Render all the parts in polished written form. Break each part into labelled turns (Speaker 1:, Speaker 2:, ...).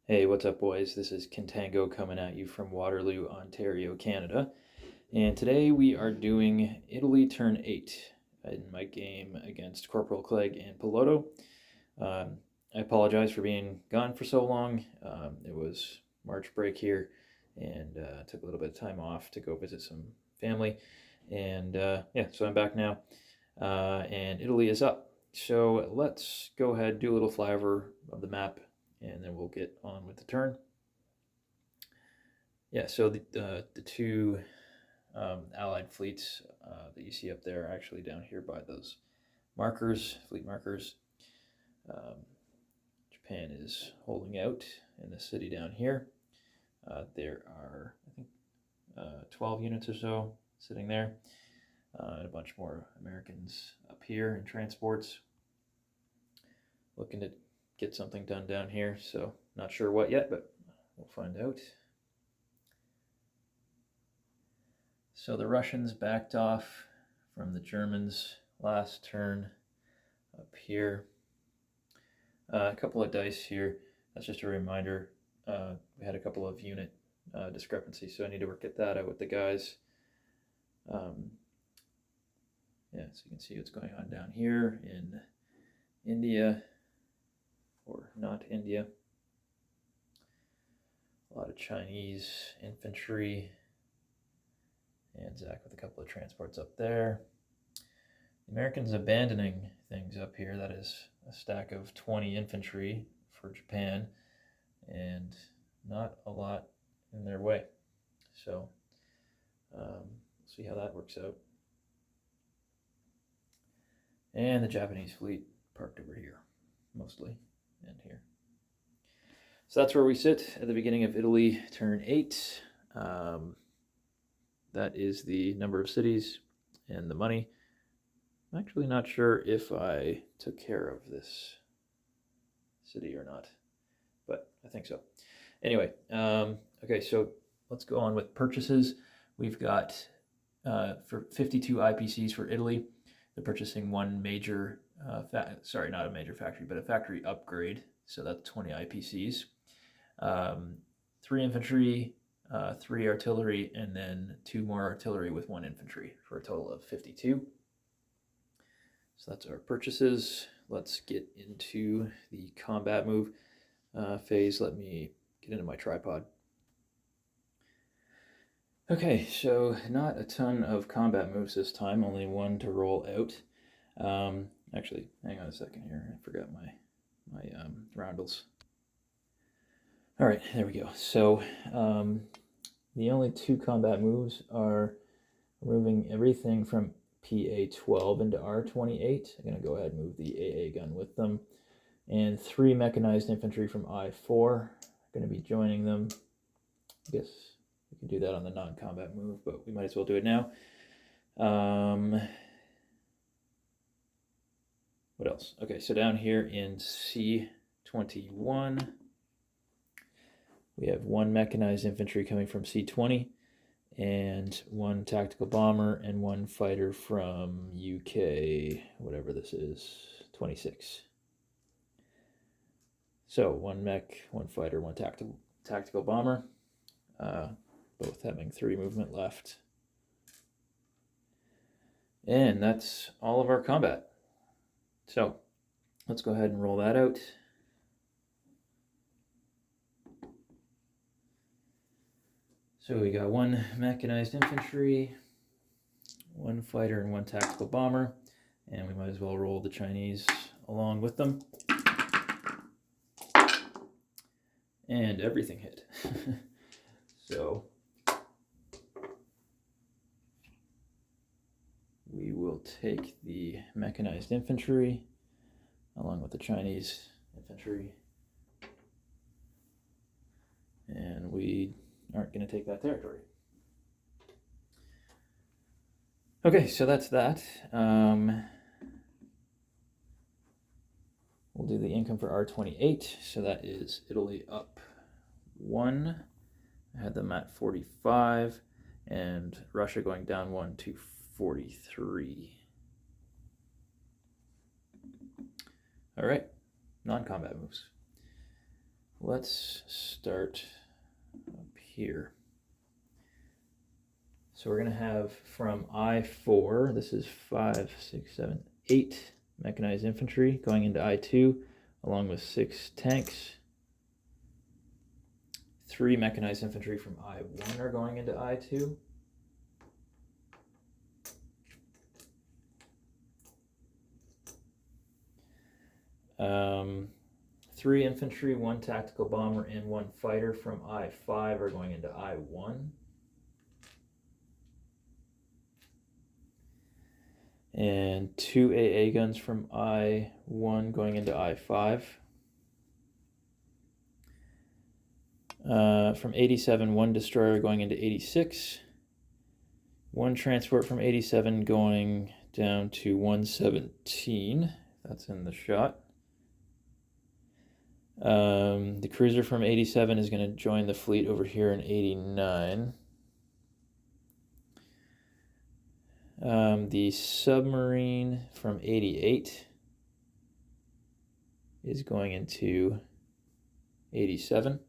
Speaker 1: Hey, what's up, boys? This is Contango coming at you from Waterloo, Ontario, Canada. And today we are doing Italy turn 8 in my game against Corporal Clegg and Piloto. I apologize for being gone for so long. It was March break here, and took a little bit of time off to go visit some family. And yeah, so I'm back now, and Italy is up. So let's go ahead, do a little flyover of the map, and then we'll get on with the turn. Yeah, so the two Allied fleets that you see up there are actually down here by those markers, fleet markers. Japan is holding out in the city down here. There are, I think, 12 units or so sitting there, and a bunch more Americans up here in transports. Looking to get something done down here, so not sure what yet, but we'll find out. So the Russians backed off from the Germans last turn up here. A couple of dice here. That's just a reminder. We had a couple of unit discrepancies, so I need to work at that out with the guys. Yeah, so you can see what's going on down here in India, or not India. A lot of Chinese infantry. ANZAC with a couple of transports up there. The Americans abandoning things up here. That is a stack of 20 infantry for Japan, and not a lot in their way. So we'll see how that works out. And the Japanese fleet parked over here, mostly, and here. So that's where we sit at the beginning of Italy turn 8. That is the number of cities and the money. I'm actually not sure if I took care of this city or not, but I think so. Anyway, okay, so let's go on with purchases. We've got for 52 IPCs for Italy. They're purchasing one major, not a major factory, but a factory upgrade. So that's 20 IPCs. 3 infantry, 3 artillery, and then 2 more artillery with 1 infantry for a total of 52. So that's our purchases. Let's get into the combat move phase. Let me get into my tripod. Okay, so not a ton of combat moves this time, only 1 to roll out. Actually, hang on a second here. I forgot my roundels. All right, there we go. So the only 2 combat moves are moving everything from PA12 into R28. I'm going to go ahead and move the AA gun with them. And 3 mechanized infantry from I4 are going to be joining them. I guess we can do that on the non-combat move, but we might as well do it now. What else? Okay, so down here in C21, we have 1 mechanized infantry coming from C20, and 1 tactical bomber and 1 fighter from UK, whatever this is, 26. So 1 mech, 1 fighter, 1 tactical bomber, both having 3 movement left. And that's all of our combat. So let's go ahead and roll that out. So we got 1 mechanized infantry, 1 fighter, and 1 tactical bomber, and we might as well roll the Chinese along with them. And everything hit. So we will take the mechanized infantry along with the Chinese infantry, and we aren't going to take that territory. Okay, so that's that. We'll do the income for R28. So that is Italy up 1. I had them at 45, and Russia going down 1 to 43. All right, non-combat moves. let's start up here. So we're going to have from I-4, this is 5, 6, 7, 8 mechanized infantry going into I-2, along with 6 tanks. 3 mechanized infantry from I-1 are going into I-2. Um, 3 infantry, 1 tactical bomber, and 1 fighter from I-5 are going into I-1. And 2 AA guns from I-1 going into I-5. From 87, 1 destroyer going into 86. 1 transport from 87 going down to 117. That's in the shot. The cruiser from 87 is going to join the fleet over here in 89. The submarine from 88 is going into 87.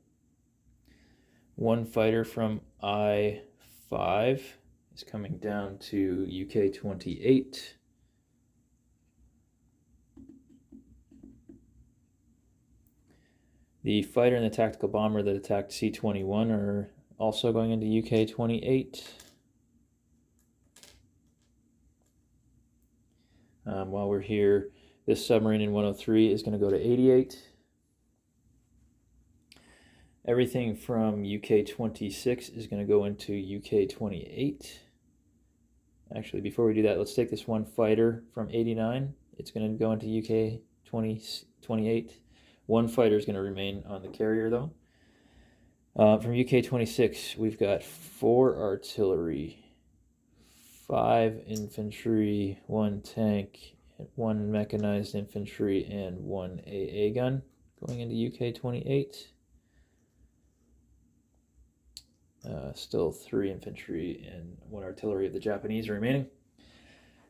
Speaker 1: 1 fighter from I-5 is coming down to UK 28. The fighter and the tactical bomber that attacked C-21 are also going into UK 28. While we're here, this submarine in 103 is going to go to 88. Everything from UK 26 is going to go into UK 28. Actually, before we do that, let's take this 1 fighter from 89. It's going to go into UK 28. 1 fighter is going to remain on the carrier, though. From UK 26, we've got 4 artillery, 5 infantry, 1 tank, 1 mechanized infantry, and 1 AA gun going into UK 28. Still 3 infantry and 1 artillery of the Japanese remaining.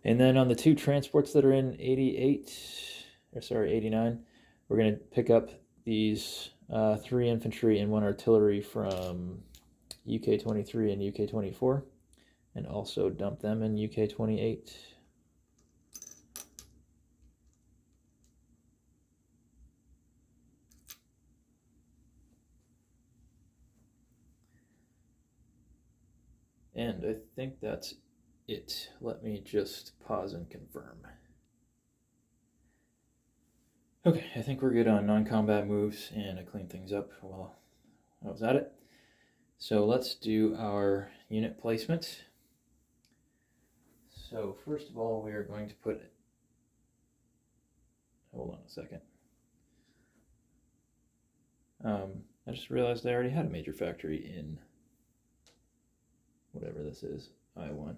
Speaker 1: And then on the 2 transports that are in 89, we're going to pick up these 3 infantry and 1 artillery from UK 23 and UK 24, and also dump them in UK 28. And I think that's it. Let me just pause and confirm. Okay, I think we're good on non-combat moves, and I cleaned things up while I was at it. So let's do our unit placement. So first of all, we are going to put, hold on a second. I just realized I already had a major factory in whatever this is, I-1.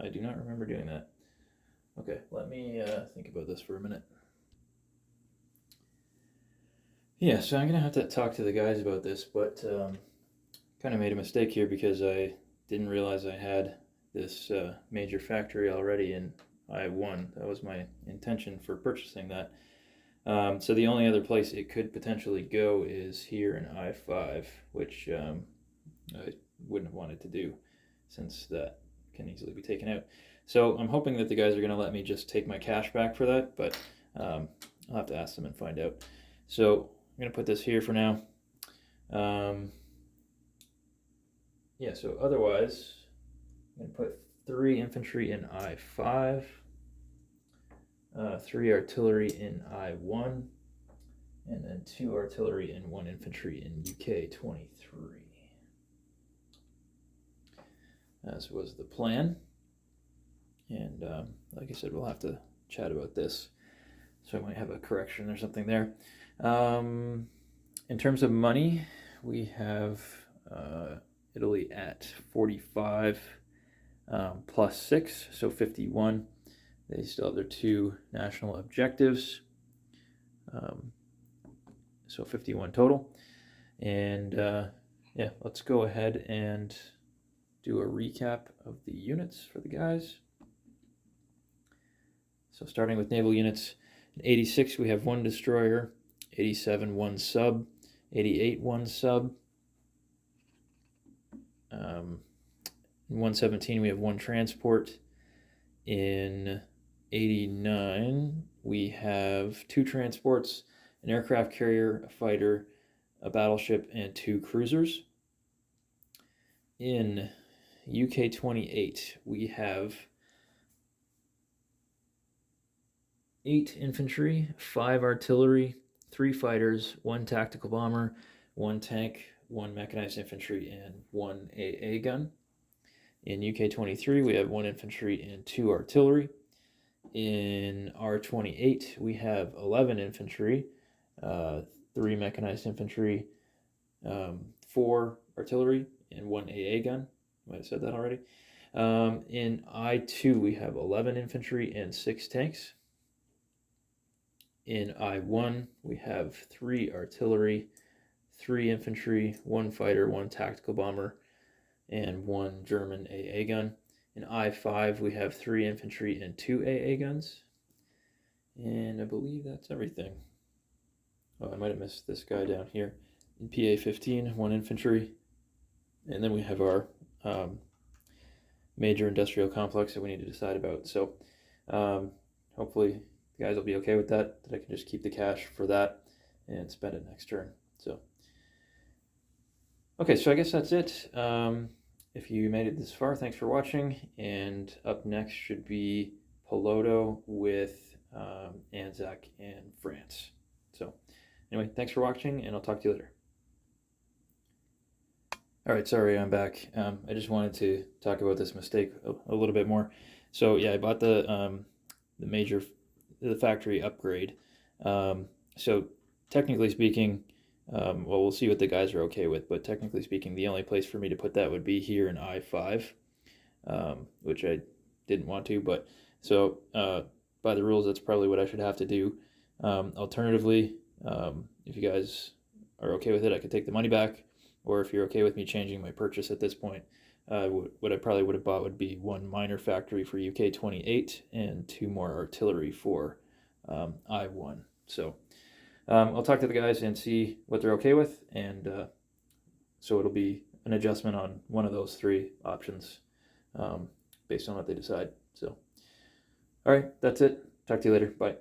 Speaker 1: I do not remember doing that. Okay, let me think about this for a minute. Yeah, so I'm going to have to talk to the guys about this, but kind of made a mistake here because I didn't realize I had this major factory already in I-1. That was my intention for purchasing that. So the only other place it could potentially go is here in I-5, which I wouldn't have wanted to do since that can easily be taken out. So I'm hoping that the guys are going to let me just take my cash back for that, but I'll have to ask them and find out. So I'm going to put this here for now. Yeah, so otherwise, I'm going to put 3 infantry in I-5, 3 artillery in I-1, and then 2 artillery and 1 infantry in UK 23. As was the plan. And like I said, we'll have to chat about this. So I might have a correction or something there. In terms of money, we have Italy at 45 plus 6, so 51. They still have their 2 national objectives, so 51 total. And yeah, let's go ahead and do a recap of the units for the guys. So starting with naval units, in 86 we have 1 destroyer, 87 1 sub, 88, one sub. In 117, we have one transport. In 89, we have two transports, an aircraft carrier, a fighter, a battleship, and two cruisers. In UK 28, we have 8 infantry, 5 artillery, 3 fighters, 1 tactical bomber, 1 tank, 1 mechanized infantry, and 1 AA gun. In UK 23, we have 1 infantry and 2 artillery. In R28, we have 11 infantry, 3 mechanized infantry, 4 artillery, and 1 AA gun. I might have said that already. In I2, we have 11 infantry and 6 tanks. In I1, we have 3 artillery, 3 infantry, 1 fighter, 1 tactical bomber, and 1 German AA gun. In I5, we have 3 infantry and 2 AA guns. And I believe that's everything. Oh, I might have missed this guy down here. In PA15, 1 infantry. And then we have our major industrial complex that we need to decide about. So hopefully the guys will be okay with that I can just keep the cash for that and spend it next turn. So, okay, so I guess that's it. If you made it this far, thanks for watching. And up next should be Piloto with ANZAC and France. So anyway, thanks for watching, and I'll talk to you later. All right, sorry, I'm back. I just wanted to talk about this mistake a little bit more. So yeah, I bought the factory upgrade. So technically speaking, well, we'll see what the guys are okay with, but technically speaking, the only place for me to put that would be here in I5, which I didn't want to, but so by the rules, that's probably what I should have to do. Alternatively, if you guys are okay with it, I could take the money back, or if you're okay with me changing my purchase at this point, what I probably would have bought would be 1 minor factory for UK 28 and 2 more artillery for I1. So I'll talk to the guys and see what they're okay with, and so it'll be an adjustment on one of those 3 options based on what they decide. So, all right, that's it. Talk to you later. Bye.